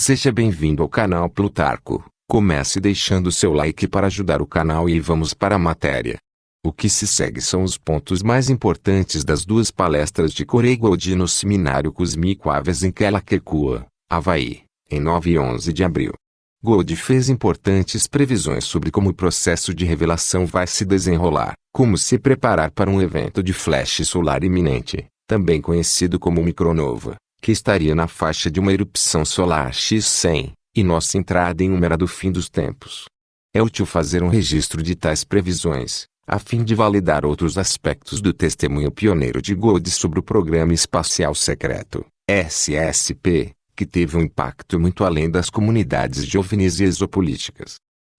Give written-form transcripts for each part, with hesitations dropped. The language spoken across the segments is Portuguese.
Seja bem-vindo ao canal Plutarco. Comece deixando seu like para ajudar o canal e vamos para a matéria. O que se segue são os pontos mais importantes das duas palestras de Corey Goode no Seminário Cósmico Aves em Kealakekua, Havaí, em 9 e 11 de abril. Goode fez importantes previsões sobre como o processo de revelação vai se desenrolar, como se preparar para um evento de flash solar iminente, também conhecido como micronova, que estaria na faixa de uma erupção solar X100, e nossa entrada em uma era do fim dos tempos. É útil fazer um registro de tais previsões, a fim de validar outros aspectos do testemunho pioneiro de Goode sobre o Programa Espacial Secreto, SSP, que teve um impacto muito além das comunidades de OVNIs e exopolíticas.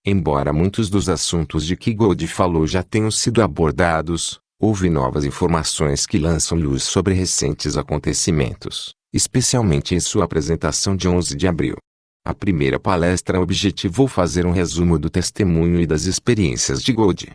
Embora muitos dos assuntos de que Goode falou já tenham sido abordados, houve novas informações que lançam luz sobre recentes acontecimentos, especialmente em sua apresentação de 11 de abril. A primeira palestra objetivou fazer um resumo do testemunho e das experiências de Goode.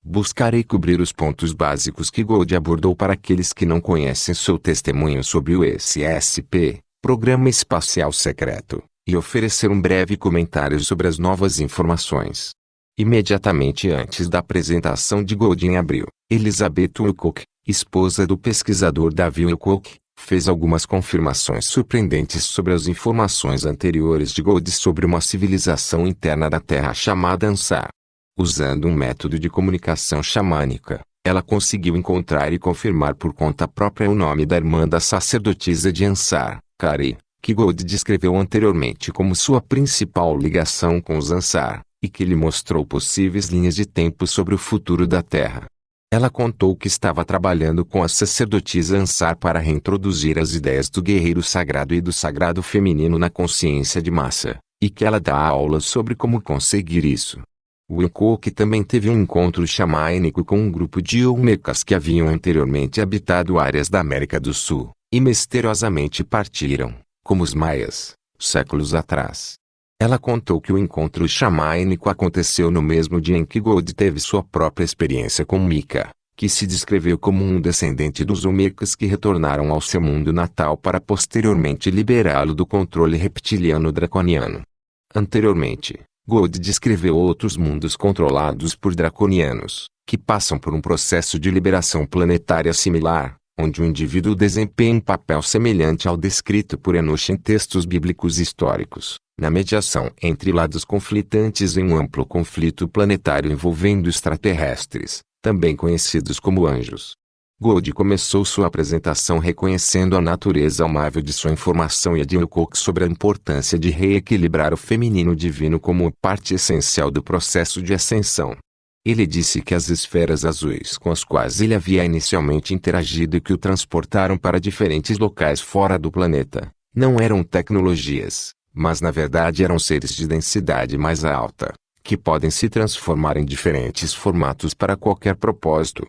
Buscarei cobrir os pontos básicos que Goode abordou para aqueles que não conhecem seu testemunho sobre o SSP, Programa Espacial Secreto, e oferecer um breve comentário sobre as novas informações. Imediatamente antes da apresentação de Goode em abril, Elizabeth Wilcock, esposa do pesquisador Davi Wilcock, fez algumas confirmações surpreendentes sobre as informações anteriores de Goode sobre uma civilização interna da Terra chamada Ansar. Usando um método de comunicação xamânica, ela conseguiu encontrar e confirmar por conta própria o nome da irmã da sacerdotisa de Ansar, Kari, que Goode descreveu anteriormente como sua principal ligação com os Ansar, e que lhe mostrou possíveis linhas de tempo sobre o futuro da Terra. Ela contou que estava trabalhando com a sacerdotisa Ansar para reintroduzir as ideias do guerreiro sagrado e do sagrado feminino na consciência de massa, e que ela dá aulas sobre como conseguir isso. Wilcock também teve um encontro xamânico com um grupo de Olmecas que haviam anteriormente habitado áreas da América do Sul, e misteriosamente partiram, como os maias, séculos atrás. Ela contou que o encontro xamânico aconteceu no mesmo dia em que Goode teve sua própria experiência com Mika, que se descreveu como um descendente dos Olmecas que retornaram ao seu mundo natal para posteriormente liberá-lo do controle reptiliano draconiano. Anteriormente, Goode descreveu outros mundos controlados por draconianos, que passam por um processo de liberação planetária similar, onde o indivíduo desempenha um papel semelhante ao descrito por Enoch em textos bíblicos históricos, na mediação entre lados conflitantes em um amplo conflito planetário envolvendo extraterrestres, também conhecidos como anjos. Goode começou sua apresentação reconhecendo a natureza amável de sua informação e a de Wilcock sobre a importância de reequilibrar o feminino divino como parte essencial do processo de ascensão. Ele disse que as esferas azuis com as quais ele havia inicialmente interagido e que o transportaram para diferentes locais fora do planeta, não eram tecnologias, mas na verdade eram seres de densidade mais alta, que podem se transformar em diferentes formatos para qualquer propósito.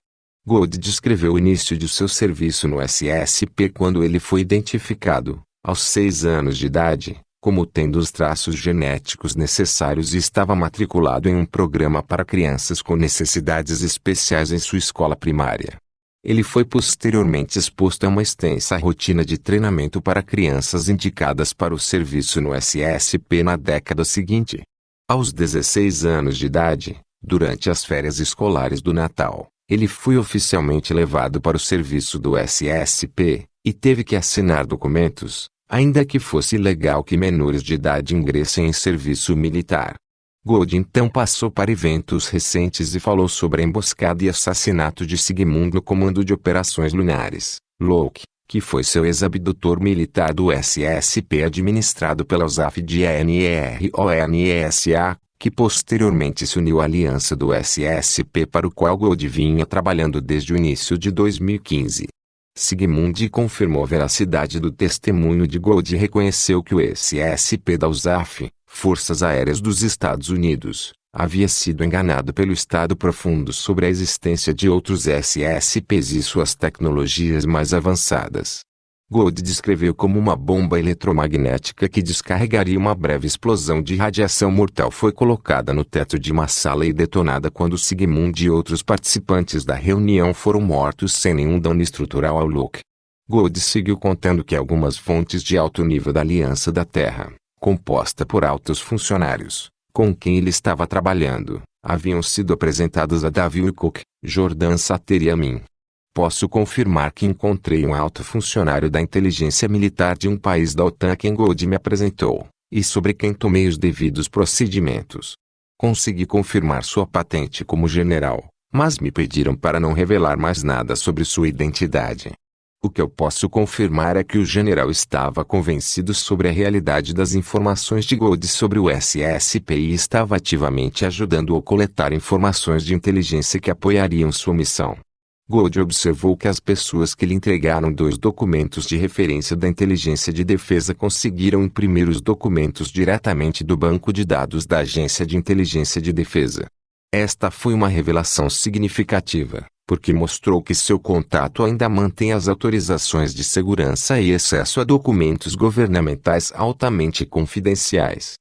Goode descreveu o início de seu serviço no SSP quando ele foi identificado, aos 6 anos de idade, como tendo os traços genéticos necessários e estava matriculado em um programa para crianças com necessidades especiais em sua escola primária. Ele foi posteriormente exposto a uma extensa rotina de treinamento para crianças indicadas para o serviço no SSP na década seguinte. Aos 16 anos de idade, durante as férias escolares do Natal, ele foi oficialmente levado para o serviço do SSP, e teve que assinar documentos, ainda que fosse ilegal que menores de idade ingressem em serviço militar. Goode então passou para eventos recentes e falou sobre a emboscada e assassinato de Sigmund no Comando de Operações Lunares, LOC, que foi seu ex-abdutor militar do SSP administrado pela USAF de ENERONESA, que posteriormente se uniu à aliança do SSP para o qual Goode vinha trabalhando desde o início de 2015. Sigmund confirmou a veracidade do testemunho de Goode e reconheceu que o SSP da USAF, Forças Aéreas dos Estados Unidos, havia sido enganado pelo Estado Profundo sobre a existência de outros SSPs e suas tecnologias mais avançadas. Goode descreveu como uma bomba eletromagnética que descarregaria uma breve explosão de radiação mortal foi colocada no teto de uma sala e detonada quando Sigmund e outros participantes da reunião foram mortos sem nenhum dano estrutural ao LOC. Goode seguiu contando que algumas fontes de alto nível da Aliança da Terra, composta por altos funcionários, com quem ele estava trabalhando, haviam sido apresentadas a Davi Wilcock, Jordan Satter e a mim. Posso confirmar que encontrei um alto funcionário da inteligência militar de um país da OTAN a quem Gold me apresentou, e sobre quem tomei os devidos procedimentos. Consegui confirmar sua patente como general, mas me pediram para não revelar mais nada sobre sua identidade. O que eu posso confirmar é que o general estava convencido sobre a realidade das informações de Gold sobre o SSP e estava ativamente ajudando-o a coletar informações de inteligência que apoiariam sua missão. Gold observou que as pessoas que lhe entregaram 2 documentos de referência da inteligência de defesa conseguiram imprimir os documentos diretamente do banco de dados da Agência de Inteligência de Defesa. Esta foi uma revelação significativa, porque mostrou que seu contato ainda mantém as autorizações de segurança e acesso a documentos governamentais altamente confidenciais.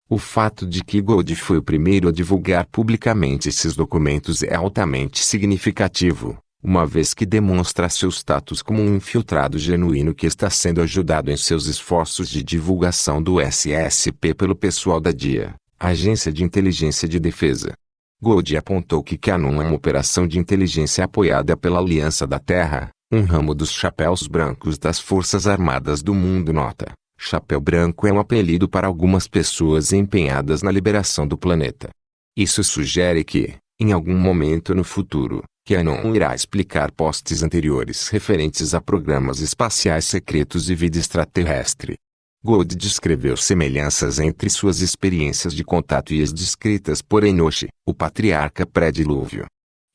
O fato de que Gold foi o primeiro a divulgar publicamente esses documentos é altamente significativo, uma vez que demonstra seu status como um infiltrado genuíno que está sendo ajudado em seus esforços de divulgação do SSP pelo pessoal da DIA, Agência de Inteligência de Defesa. Gold apontou que Cannon é uma operação de inteligência apoiada pela Aliança da Terra, um ramo dos Chapéus Brancos das Forças Armadas do Mundo. Nota: Chapéu Branco é um apelido para algumas pessoas empenhadas na liberação do planeta. Isso sugere que, em algum momento no futuro, Cannon irá explicar posts anteriores referentes a programas espaciais secretos e vida extraterrestre. Gold descreveu semelhanças entre suas experiências de contato e as descritas por Enoch, o patriarca pré-dilúvio.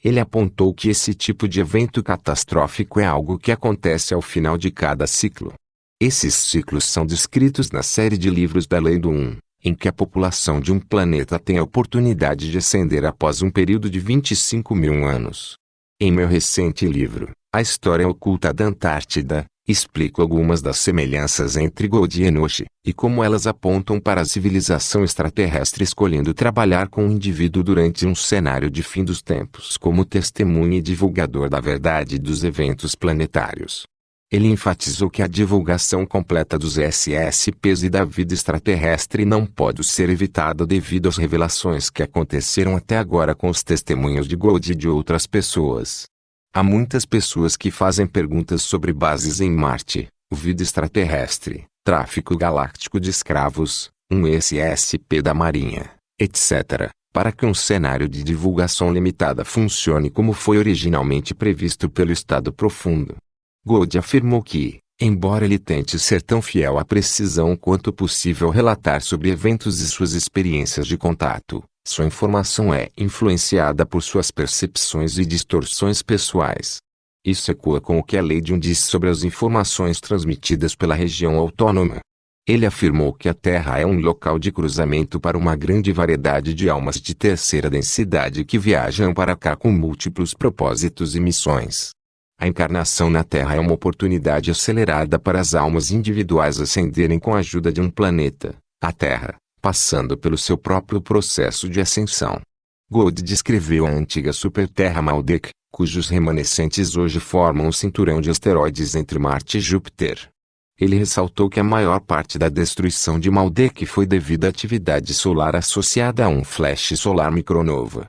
Ele apontou que esse tipo de evento catastrófico é algo que acontece ao final de cada ciclo. Esses ciclos são descritos na série de livros da Lei do Um, em que a população de um planeta tem a oportunidade de ascender após um período de 25 mil anos. Em meu recente livro, A História Oculta da Antártida, explico algumas das semelhanças entre Gold e Enoch, e como elas apontam para a civilização extraterrestre escolhendo trabalhar com o indivíduo durante um cenário de fim dos tempos como testemunha e divulgador da verdade dos eventos planetários. Ele enfatizou que a divulgação completa dos SSPs e da vida extraterrestre não pode ser evitada devido às revelações que aconteceram até agora com os testemunhos de Gold e de outras pessoas. Há muitas pessoas que fazem perguntas sobre bases em Marte, vida extraterrestre, tráfico galáctico de escravos, um SSP da Marinha, etc., para que um cenário de divulgação limitada funcione como foi originalmente previsto pelo Estado Profundo. Gold afirmou que, embora ele tente ser tão fiel à precisão quanto possível relatar sobre eventos e suas experiências de contato, sua informação é influenciada por suas percepções e distorções pessoais. Isso ecoa com o que a Lei de Um diz sobre as informações transmitidas pela região autônoma. Ele afirmou que a Terra é um local de cruzamento para uma grande variedade de almas de terceira densidade que viajam para cá com múltiplos propósitos e missões. A encarnação na Terra é uma oportunidade acelerada para as almas individuais ascenderem com a ajuda de um planeta, a Terra, passando pelo seu próprio processo de ascensão. Gold descreveu a antiga superterra Maldek, cujos remanescentes hoje formam um cinturão de asteroides entre Marte e Júpiter. Ele ressaltou que a maior parte da destruição de Maldek foi devido à atividade solar associada a um flash solar micronova.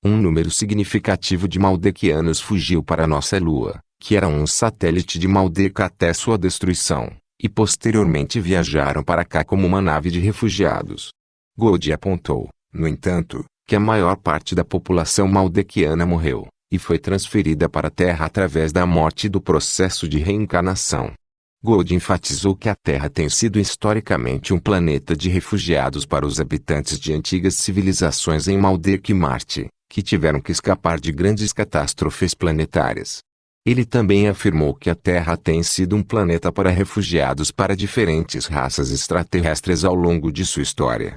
Um número significativo de Maldekianos fugiu para nossa Lua, que era um satélite de Maldek até sua destruição, e posteriormente viajaram para cá como uma nave de refugiados. Gold apontou, no entanto, que a maior parte da população maldekiana morreu, e foi transferida para a Terra através da morte do processo de reencarnação. Gold enfatizou que a Terra tem sido historicamente um planeta de refugiados para os habitantes de antigas civilizações em Maldek e Marte, que tiveram que escapar de grandes catástrofes planetárias. Ele também afirmou que a Terra tem sido um planeta para refugiados para diferentes raças extraterrestres ao longo de sua história.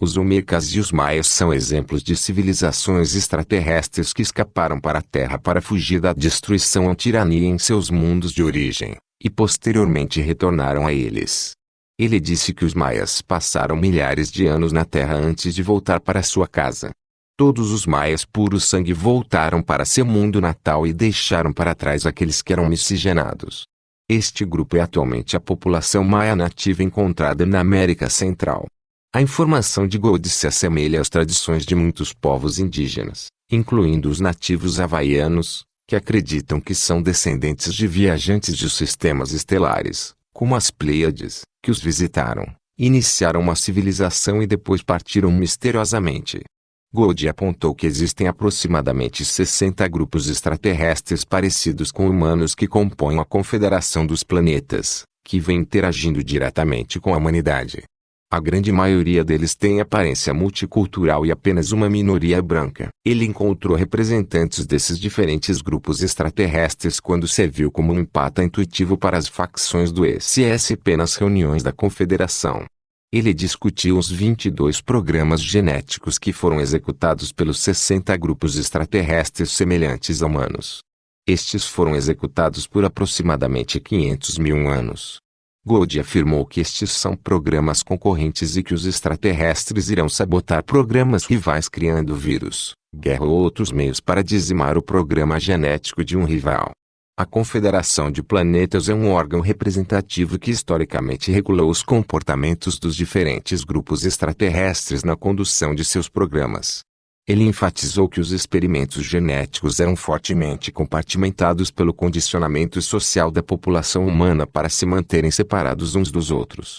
Os Olmecas e os Maias são exemplos de civilizações extraterrestres que escaparam para a Terra para fugir da destruição ou tirania em seus mundos de origem, e posteriormente retornaram a eles. Ele disse que os Maias passaram milhares de anos na Terra antes de voltar para sua casa. Todos os Maias puro sangue voltaram para seu mundo natal e deixaram para trás aqueles que eram miscigenados. Este grupo é atualmente a população maia nativa encontrada na América Central. A informação de Gold se assemelha às tradições de muitos povos indígenas, incluindo os nativos havaianos, que acreditam que são descendentes de viajantes de sistemas estelares, como as Pleiades, que os visitaram, iniciaram uma civilização e depois partiram misteriosamente. Gold apontou que existem aproximadamente 60 grupos extraterrestres parecidos com humanos que compõem a Confederação dos Planetas, que vem interagindo diretamente com a humanidade. A grande maioria deles tem aparência multicultural e apenas uma minoria é branca. Ele encontrou representantes desses diferentes grupos extraterrestres quando serviu como um empata intuitivo para as facções do SSP nas reuniões da Confederação. Ele discutiu os 22 programas genéticos que foram executados pelos 60 grupos extraterrestres semelhantes a humanos. Estes foram executados por aproximadamente 500 mil anos. Gold afirmou que estes são programas concorrentes e que os extraterrestres irão sabotar programas rivais criando vírus, guerra ou outros meios para dizimar o programa genético de um rival. A Confederação de Planetas é um órgão representativo que historicamente regulou os comportamentos dos diferentes grupos extraterrestres na condução de seus programas. Ele enfatizou que os experimentos genéticos eram fortemente compartimentados pelo condicionamento social da população humana para se manterem separados uns dos outros.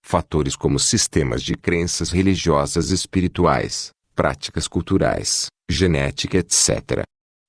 Fatores como sistemas de crenças religiosas e espirituais, práticas culturais, genética etc.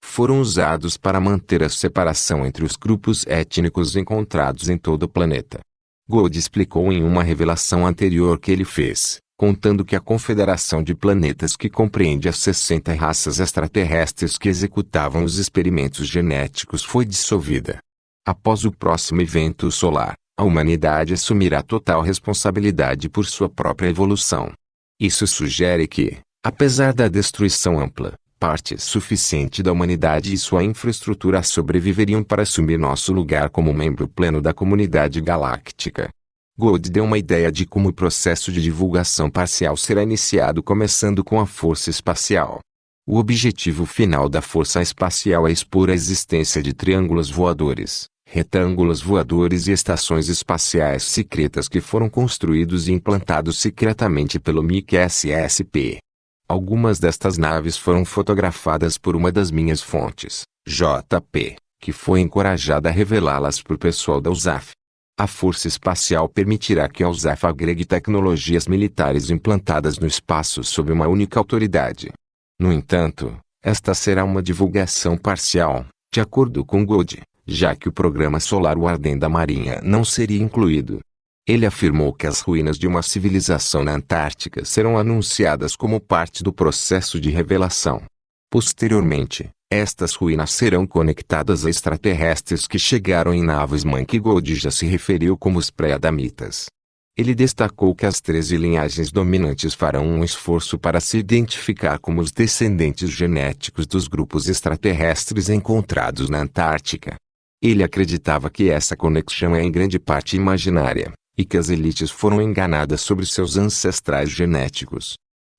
foram usados para manter a separação entre os grupos étnicos encontrados em todo o planeta. Gold explicou em uma revelação anterior que ele fez, contando que a Confederação de Planetas, que compreende as 60 raças extraterrestres que executavam os experimentos genéticos, foi dissolvida. Após o próximo evento solar, a humanidade assumirá total responsabilidade por sua própria evolução. Isso sugere que, apesar da destruição ampla, parte suficiente da humanidade e sua infraestrutura sobreviveriam para assumir nosso lugar como membro pleno da comunidade galáctica. Gold deu uma ideia de como o processo de divulgação parcial será iniciado, começando com a Força Espacial. O objetivo final da Força Espacial é expor a existência de triângulos voadores, retângulos voadores e estações espaciais secretas que foram construídos e implantados secretamente pelo MIC-SSP. Algumas destas naves foram fotografadas por uma das minhas fontes, JP, que foi encorajada a revelá-las para o pessoal da USAF. A Força Espacial permitirá que a USAF agregue tecnologias militares implantadas no espaço sob uma única autoridade. No entanto, esta será uma divulgação parcial, de acordo com Gold, já que o programa solar Warden da Marinha não seria incluído. Ele afirmou que as ruínas de uma civilização na Antártica serão anunciadas como parte do processo de revelação. Posteriormente, estas ruínas serão conectadas a extraterrestres que chegaram em naves mãe, que Gold já se referiu como os pré-adamitas. Ele destacou que as 13 linhagens dominantes farão um esforço para se identificar como os descendentes genéticos dos grupos extraterrestres encontrados na Antártica. Ele acreditava que essa conexão é em grande parte imaginária, e que as elites foram enganadas sobre seus ancestrais genéticos.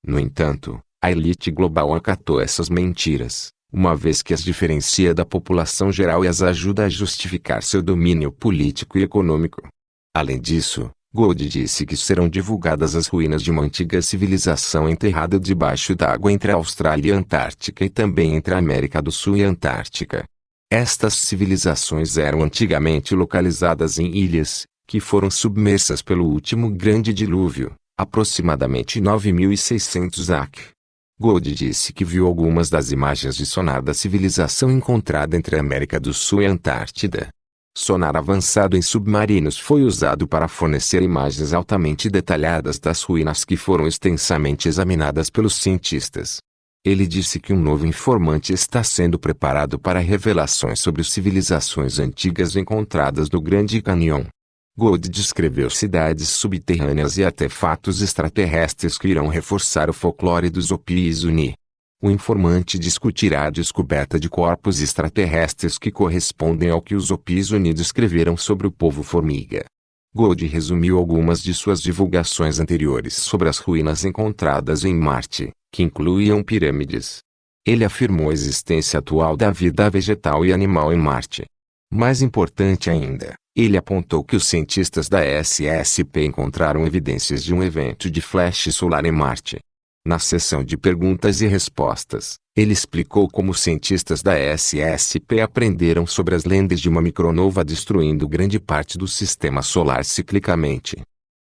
No entanto, a elite global acatou essas mentiras, uma vez que as diferencia da população geral e as ajuda a justificar seu domínio político e econômico. Além disso, Gold disse que serão divulgadas as ruínas de uma antiga civilização enterrada debaixo d'água entre a Austrália e a Antártica e também entre a América do Sul e a Antártica. Estas civilizações eram antigamente localizadas em ilhas, que foram submersas pelo último grande dilúvio, aproximadamente 9.600 AQ. Gold disse que viu algumas das imagens de sonar da civilização encontrada entre a América do Sul e a Antártida. Sonar avançado em submarinos foi usado para fornecer imagens altamente detalhadas das ruínas que foram extensamente examinadas pelos cientistas. Ele disse que um novo informante está sendo preparado para revelações sobre civilizações antigas encontradas no Grande Canyon. Gold descreveu cidades subterrâneas e artefatos extraterrestres que irão reforçar o folclore dos Opis-Uni. O informante discutirá a descoberta de corpos extraterrestres que correspondem ao que os Opis-Uni descreveram sobre o povo formiga. Gold resumiu algumas de suas divulgações anteriores sobre as ruínas encontradas em Marte, que incluíam pirâmides. Ele afirmou a existência atual da vida vegetal e animal em Marte. Mais importante ainda, Ele apontou que os cientistas da SSP encontraram evidências de um evento de flash solar em Marte. Na sessão de perguntas e respostas, ele explicou como os cientistas da SSP aprenderam sobre as lendas de uma micronova destruindo grande parte do sistema solar ciclicamente.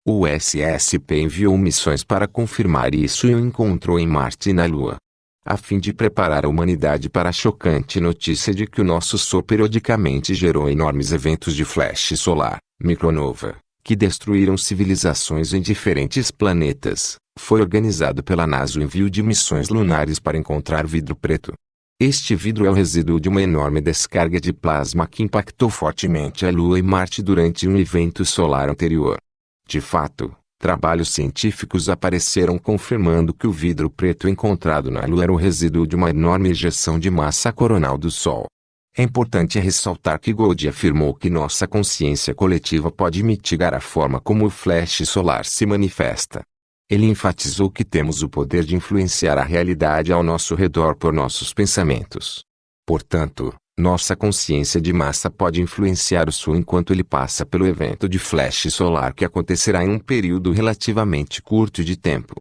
O SSP enviou missões para confirmar isso e o encontrou em Marte e na Lua, a fim de preparar a humanidade para a chocante notícia de que o nosso Sol periodicamente gerou enormes eventos de flash solar, micronova, que destruíram civilizações em diferentes planetas. Foi organizado pela NASA o envio de missões lunares para encontrar vidro preto. Este vidro é o resíduo de uma enorme descarga de plasma que impactou fortemente a Lua e Marte durante um evento solar anterior. De fato, trabalhos científicos apareceram confirmando que o vidro preto encontrado na Lua era o resíduo de uma enorme ejeção de massa coronal do Sol. É importante ressaltar que Gould afirmou que nossa consciência coletiva pode mitigar a forma como o flash solar se manifesta. Ele enfatizou que temos o poder de influenciar a realidade ao nosso redor por nossos pensamentos. Portanto, nossa consciência de massa pode influenciar o Sol enquanto ele passa pelo evento de flash solar que acontecerá em um período relativamente curto de tempo.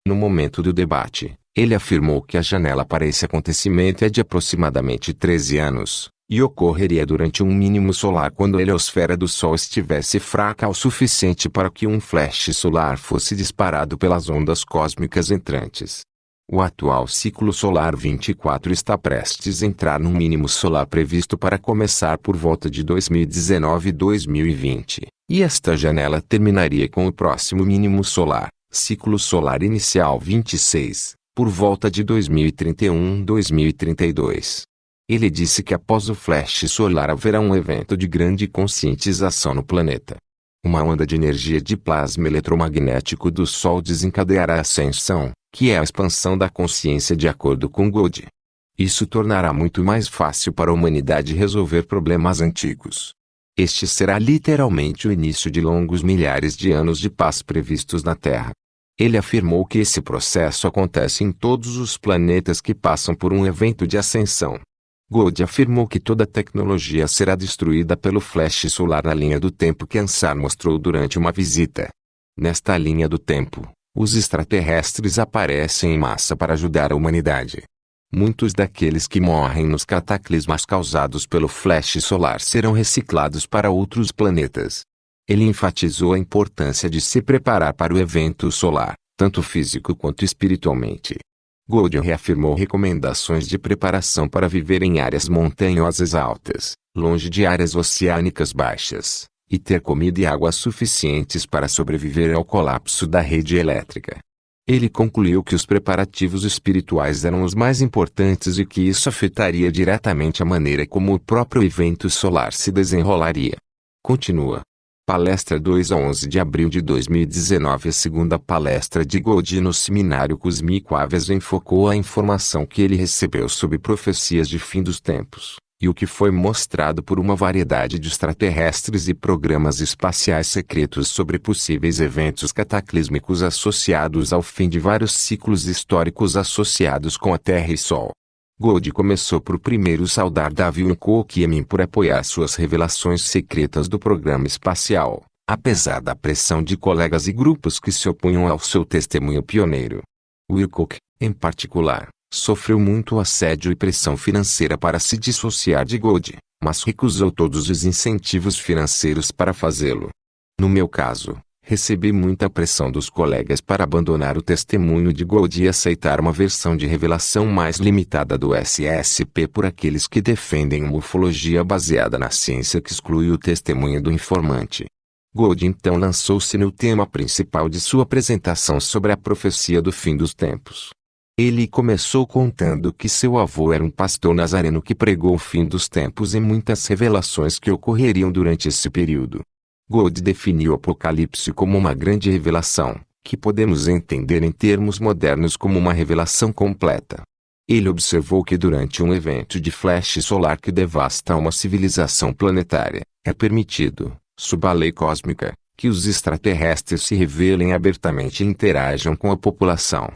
No momento do debate, ele afirmou que a janela para esse acontecimento é de aproximadamente 13 anos, e ocorreria durante um mínimo solar quando a heliosfera do Sol estivesse fraca o suficiente para que um flash solar fosse disparado pelas ondas cósmicas entrantes. O atual ciclo solar 24 está prestes a entrar num mínimo solar previsto para começar por volta de 2019 e 2020, e esta janela terminaria com o próximo mínimo solar, ciclo solar inicial 26, por volta de 2031-2032. Ele disse que após o flash solar haverá um evento de grande conscientização no planeta. Uma onda de energia de plasma eletromagnético do Sol desencadeará a ascensão, que é a expansão da consciência de acordo com Gould. Isso tornará muito mais fácil para a humanidade resolver problemas antigos. Este será literalmente o início de longos milhares de anos de paz previstos na Terra. Ele afirmou que esse processo acontece em todos os planetas que passam por um evento de ascensão. Gould afirmou que toda tecnologia será destruída pelo flash solar na linha do tempo que Ansar mostrou durante uma visita. Nesta linha do tempo, os extraterrestres aparecem em massa para ajudar a humanidade. Muitos daqueles que morrem nos cataclismas causados pelo flash solar serão reciclados para outros planetas. Ele enfatizou a importância de se preparar para o evento solar, tanto físico quanto espiritualmente. Gould reafirmou recomendações de preparação para viver em áreas montanhosas altas, longe de áreas oceânicas baixas, e ter comida e água suficientes para sobreviver ao colapso da rede elétrica. Ele concluiu que os preparativos espirituais eram os mais importantes e que isso afetaria diretamente a maneira como o próprio evento solar se desenrolaria. Continua. Palestra 2 a 11 de abril de 2019. A segunda palestra de Gould no Seminário Cósmico Aves enfocou a informação que ele recebeu sobre profecias de fim dos tempos, e o que foi mostrado por uma variedade de extraterrestres e programas espaciais secretos sobre possíveis eventos cataclísmicos associados ao fim de vários ciclos históricos associados com a Terra e Sol. Gould começou por primeiro saudar Davi Unkokyemi por apoiar suas revelações secretas do programa espacial, apesar da pressão de colegas e grupos que se opunham ao seu testemunho pioneiro. Wilcock, em particular, sofreu muito assédio e pressão financeira para se dissociar de Gould, mas recusou todos os incentivos financeiros para fazê-lo. No meu caso, recebi muita pressão dos colegas para abandonar o testemunho de Gould e aceitar uma versão de revelação mais limitada do SSP por aqueles que defendem uma ufologia baseada na ciência que exclui o testemunho do informante. Gould então lançou-se no tema principal de sua apresentação sobre a profecia do fim dos tempos. Ele começou contando que seu avô era um pastor nazareno que pregou o fim dos tempos e muitas revelações que ocorreriam durante esse período. Gould definiu o Apocalipse como uma grande revelação, que podemos entender em termos modernos como uma revelação completa. Ele observou que durante um evento de flash solar que devasta uma civilização planetária, é permitido, sob a lei cósmica, que os extraterrestres se revelem abertamente e interajam com a população.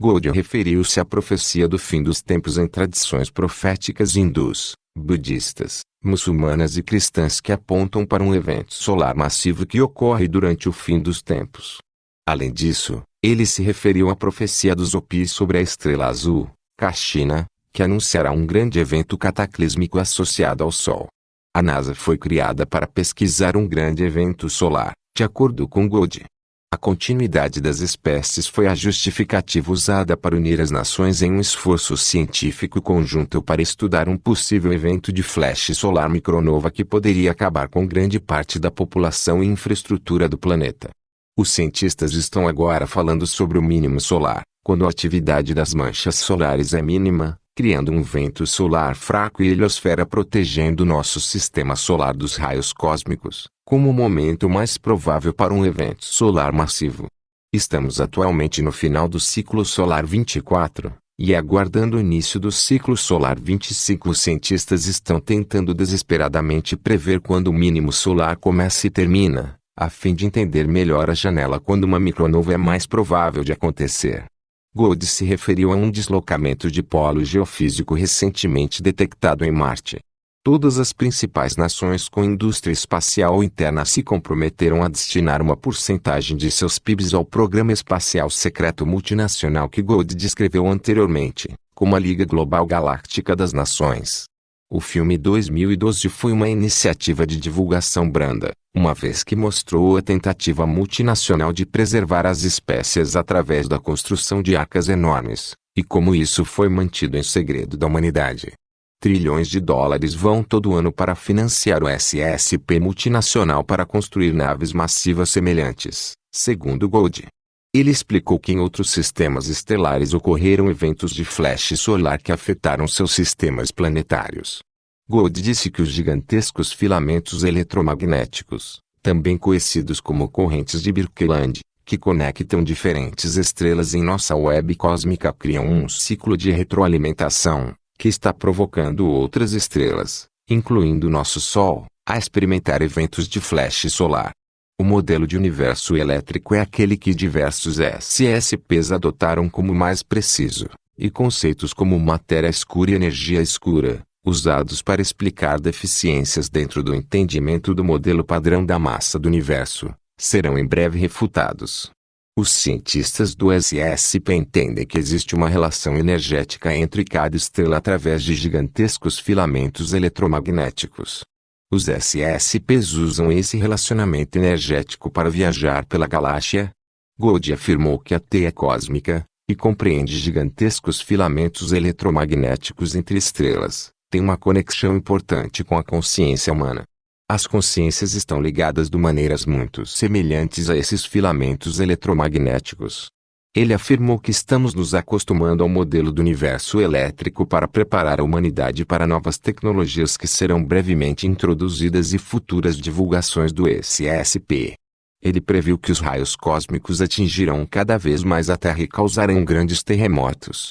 Gould referiu-se à profecia do fim dos tempos em tradições proféticas hindus, budistas, muçulmanas e cristãs que apontam para um evento solar massivo que ocorre durante o fim dos tempos. Além disso, ele se referiu à profecia dos Hopis sobre a estrela azul, Kashina, que anunciará um grande evento cataclísmico associado ao Sol. A NASA foi criada para pesquisar um grande evento solar, de acordo com Gold. A continuidade das espécies foi a justificativa usada para unir as nações em um esforço científico conjunto para estudar um possível evento de flash solar micronova que poderia acabar com grande parte da população e infraestrutura do planeta. Os cientistas estão agora falando sobre o mínimo solar, quando a atividade das manchas solares é mínima, criando um vento solar fraco e heliosfera protegendo nosso sistema solar dos raios cósmicos, como o momento mais provável para um evento solar massivo. Estamos atualmente no final do ciclo solar 24, e aguardando o início do ciclo solar 25. Os cientistas estão tentando desesperadamente prever quando o mínimo solar começa e termina, a fim de entender melhor a janela quando uma micronova é mais provável de acontecer. Gold se referiu a um deslocamento de polo geofísico recentemente detectado em Marte. Todas as principais nações com indústria espacial interna se comprometeram a destinar uma porcentagem de seus PIBs ao programa espacial secreto multinacional que Gold descreveu anteriormente, como a Liga Global Galáctica das Nações. O filme 2012 foi uma iniciativa de divulgação branda, uma vez que mostrou a tentativa multinacional de preservar as espécies através da construção de arcas enormes, e como isso foi mantido em segredo da humanidade. Trilhões de dólares vão todo ano para financiar o SSP multinacional para construir naves massivas semelhantes, segundo Gold. Ele explicou que em outros sistemas estelares ocorreram eventos de flash solar que afetaram seus sistemas planetários. Gold disse que os gigantescos filamentos eletromagnéticos, também conhecidos como correntes de Birkeland, que conectam diferentes estrelas em nossa web cósmica criam um ciclo de retroalimentação, que está provocando outras estrelas, incluindo nosso Sol, a experimentar eventos de flash solar. O modelo de universo elétrico é aquele que diversos SSPs adotaram como mais preciso, e conceitos como matéria escura e energia escura, usados para explicar deficiências dentro do entendimento do modelo padrão da massa do universo, serão em breve refutados. Os cientistas do SSP entendem que existe uma relação energética entre cada estrela através de gigantescos filamentos eletromagnéticos. Os SSPs usam esse relacionamento energético para viajar pela galáxia. Gold afirmou que a teia cósmica, que compreende gigantescos filamentos eletromagnéticos entre estrelas, tem uma conexão importante com a consciência humana. As consciências estão ligadas de maneiras muito semelhantes a esses filamentos eletromagnéticos. Ele afirmou que estamos nos acostumando ao modelo do universo elétrico para preparar a humanidade para novas tecnologias que serão brevemente introduzidas e futuras divulgações do SSP. Ele previu que os raios cósmicos atingirão cada vez mais a Terra e causarão grandes terremotos.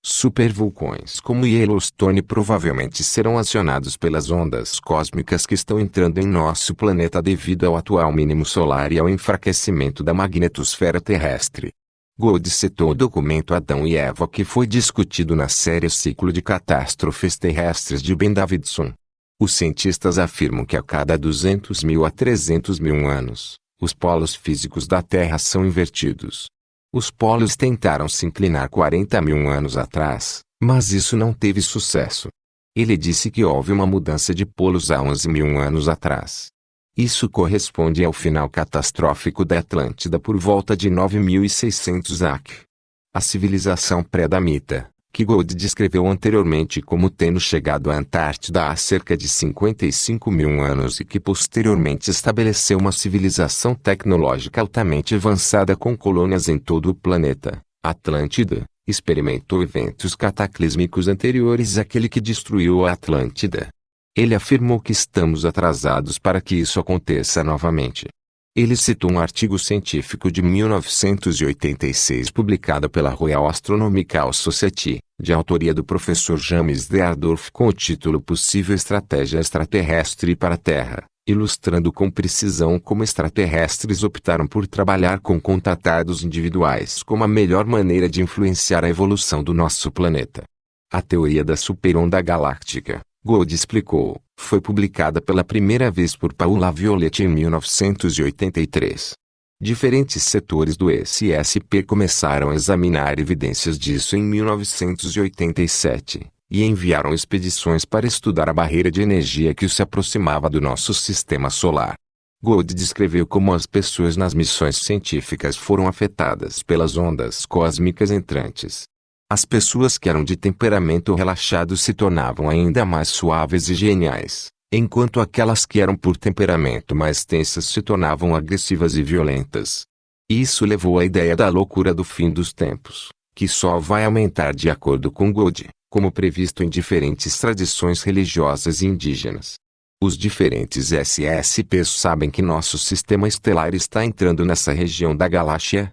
Supervulcões como Yellowstone provavelmente serão acionados pelas ondas cósmicas que estão entrando em nosso planeta devido ao atual mínimo solar e ao enfraquecimento da magnetosfera terrestre. Gold citou o documento Adão e Eva que foi discutido na série Ciclo de Catástrofes Terrestres de Ben Davidson. Os cientistas afirmam que a cada 200.000 a 300.000 anos, os polos físicos da Terra são invertidos. Os polos tentaram se inclinar 40.000 anos atrás, mas isso não teve sucesso. Ele disse que houve uma mudança de polos há 11.000 anos atrás. Isso corresponde ao final catastrófico da Atlântida por volta de 9.600 AC. A civilização pré-adamita, que Gold descreveu anteriormente como tendo chegado à Antártida há cerca de 55.000 anos e que posteriormente estabeleceu uma civilização tecnológica altamente avançada com colônias em todo o planeta, Atlântida, experimentou eventos cataclísmicos anteriores àquele que destruiu a Atlântida. Ele afirmou que estamos atrasados para que isso aconteça novamente. Ele citou um artigo científico de 1986 publicado pela Royal Astronomical Society, de autoria do professor James D. Ardorff com o título Possível Estratégia Extraterrestre para a Terra, ilustrando com precisão como extraterrestres optaram por trabalhar com contatados individuais como a melhor maneira de influenciar a evolução do nosso planeta. A teoria da superonda galáctica, Gould explicou, foi publicada pela primeira vez por Paula Violette em 1983. Diferentes setores do SSP começaram a examinar evidências disso em 1987, e enviaram expedições para estudar a barreira de energia que se aproximava do nosso sistema solar. Gould descreveu como as pessoas nas missões científicas foram afetadas pelas ondas cósmicas entrantes. As pessoas que eram de temperamento relaxado se tornavam ainda mais suaves e geniais, enquanto aquelas que eram por temperamento mais tensas se tornavam agressivas e violentas. Isso levou à ideia da loucura do fim dos tempos, que só vai aumentar de acordo com Gould, como previsto em diferentes tradições religiosas e indígenas. Os diferentes SSPs sabem que nosso sistema estelar está entrando nessa região da galáxia.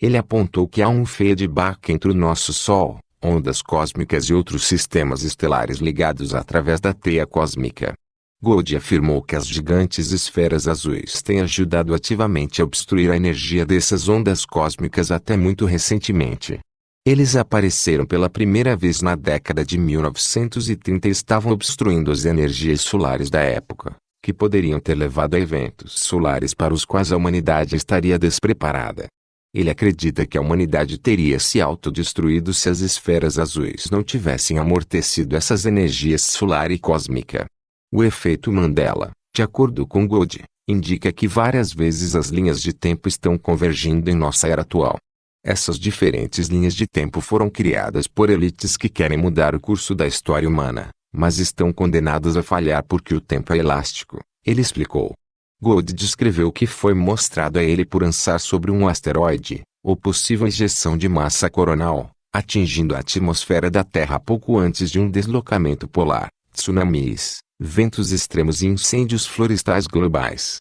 Ele apontou que há um feedback entre o nosso Sol, ondas cósmicas e outros sistemas estelares ligados através da teia cósmica. Gould afirmou que as gigantes esferas azuis têm ajudado ativamente a obstruir a energia dessas ondas cósmicas até muito recentemente. Eles apareceram pela primeira vez na década de 1930 e estavam obstruindo as energias solares da época, que poderiam ter levado a eventos solares para os quais a humanidade estaria despreparada. Ele acredita que a humanidade teria se autodestruído se as esferas azuis não tivessem amortecido essas energias solar e cósmica. O efeito Mandela, de acordo com Gould, indica que várias vezes as linhas de tempo estão convergindo em nossa era atual. Essas diferentes linhas de tempo foram criadas por elites que querem mudar o curso da história humana, mas estão condenadas a falhar porque o tempo é elástico, ele explicou. Gould descreveu o que foi mostrado a ele por Ansar sobre um asteroide, ou possível injeção de massa coronal, atingindo a atmosfera da Terra pouco antes de um deslocamento polar, tsunamis, ventos extremos e incêndios florestais globais.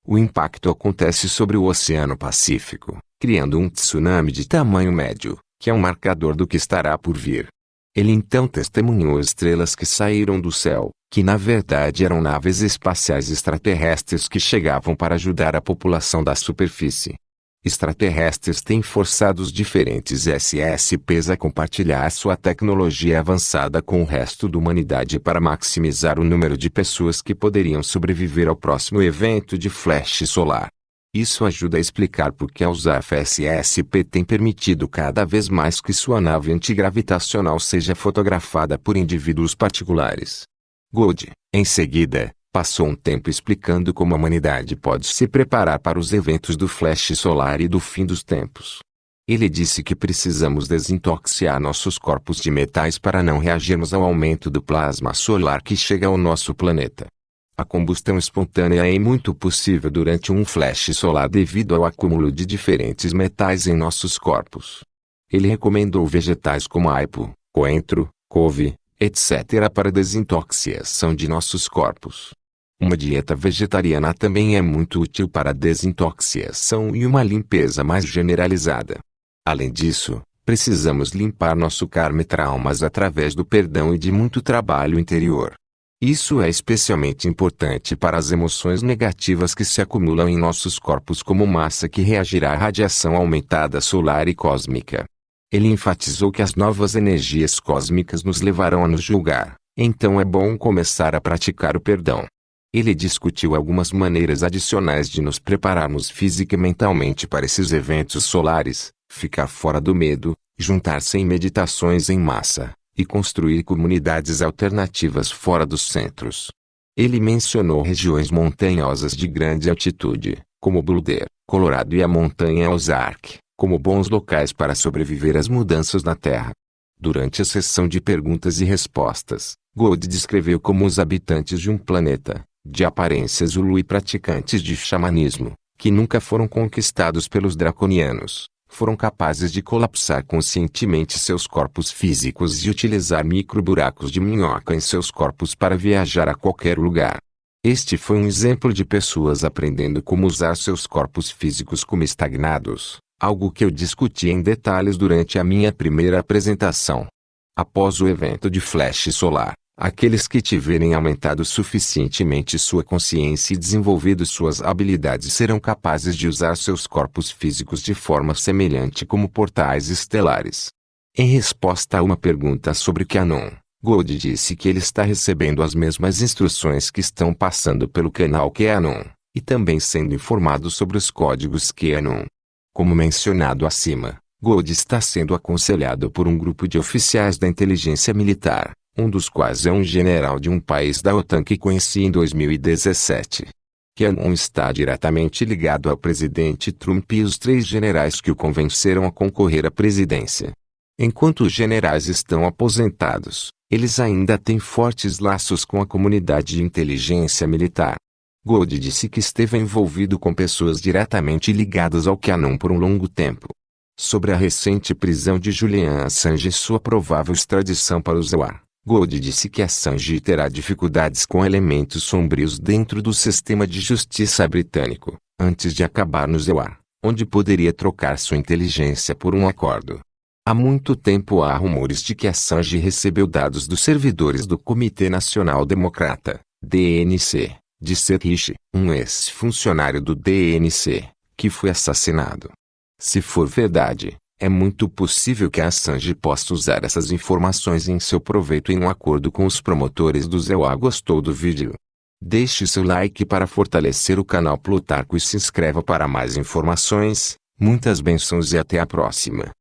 O impacto acontece sobre o Oceano Pacífico, criando um tsunami de tamanho médio, que é um marcador do que estará por vir. Ele então testemunhou estrelas que saíram do céu, que na verdade eram naves espaciais extraterrestres que chegavam para ajudar a população da superfície. Extraterrestres têm forçado os diferentes SSPs a compartilhar sua tecnologia avançada com o resto da humanidade para maximizar o número de pessoas que poderiam sobreviver ao próximo evento de flash solar. Isso ajuda a explicar por que a USAF-SSP tem permitido cada vez mais que sua nave antigravitacional seja fotografada por indivíduos particulares. Gould, em seguida, passou um tempo explicando como a humanidade pode se preparar para os eventos do flash solar e do fim dos tempos. Ele disse que precisamos desintoxicar nossos corpos de metais para não reagirmos ao aumento do plasma solar que chega ao nosso planeta. A combustão espontânea é muito possível durante um flash solar devido ao acúmulo de diferentes metais em nossos corpos. Ele recomendou vegetais como aipo, coentro, couve, etc. para desintoxicação de nossos corpos. Uma dieta vegetariana também é muito útil para a desintoxicação e uma limpeza mais generalizada. Além disso, precisamos limpar nosso karma e traumas através do perdão e de muito trabalho interior. Isso é especialmente importante para as emoções negativas que se acumulam em nossos corpos como massa que reagirá à radiação aumentada solar e cósmica. Ele enfatizou que as novas energias cósmicas nos levarão a nos julgar, então é bom começar a praticar o perdão. Ele discutiu algumas maneiras adicionais de nos prepararmos física e mentalmente para esses eventos solares, ficar fora do medo, juntar-se em meditações em massa, e construir comunidades alternativas fora dos centros. Ele mencionou regiões montanhosas de grande altitude, como Boulder, Colorado e a montanha Ozark, como bons locais para sobreviver às mudanças na Terra. Durante a sessão de perguntas e respostas, Gould descreveu como os habitantes de um planeta, de aparência Zulu e praticantes de xamanismo, que nunca foram conquistados pelos draconianos, foram capazes de colapsar conscientemente seus corpos físicos e utilizar microburacos de minhoca em seus corpos para viajar a qualquer lugar. Este foi um exemplo de pessoas aprendendo como usar seus corpos físicos como estagnados, algo que eu discuti em detalhes durante a minha primeira apresentação. Após o evento de flash solar, aqueles que tiverem aumentado suficientemente sua consciência e desenvolvido suas habilidades serão capazes de usar seus corpos físicos de forma semelhante como portais estelares. Em resposta a uma pergunta sobre QAnon, Gold disse que ele está recebendo as mesmas instruções que estão passando pelo canal QAnon, e também sendo informado sobre os códigos QAnon. Como mencionado acima, Gold está sendo aconselhado por um grupo de oficiais da inteligência militar, um dos quais é um general de um país da OTAN que conheci em 2017. QAnon está diretamente ligado ao presidente Trump e os 3 generais que o convenceram a concorrer à presidência. Enquanto os generais estão aposentados, eles ainda têm fortes laços com a comunidade de inteligência militar. Gold disse que esteve envolvido com pessoas diretamente ligadas ao QAnon por um longo tempo. Sobre a recente prisão de Julian Assange e sua provável extradição para o ZEUA, Gold disse que Assange terá dificuldades com elementos sombrios dentro do sistema de justiça britânico, antes de acabar no ZEUA, onde poderia trocar sua inteligência por um acordo. Há muito tempo há rumores de que Assange recebeu dados dos servidores do Comitê Nacional Democrata, DNC, de Sirrich, um ex-funcionário do DNC, que foi assassinado. Se for verdade, é muito possível que Assange possa usar essas informações em seu proveito em um acordo com os promotores do ZEUA. Gostou do vídeo? Deixe seu like para fortalecer o canal Plutarco e se inscreva para mais informações. Muitas bênçãos e até a próxima.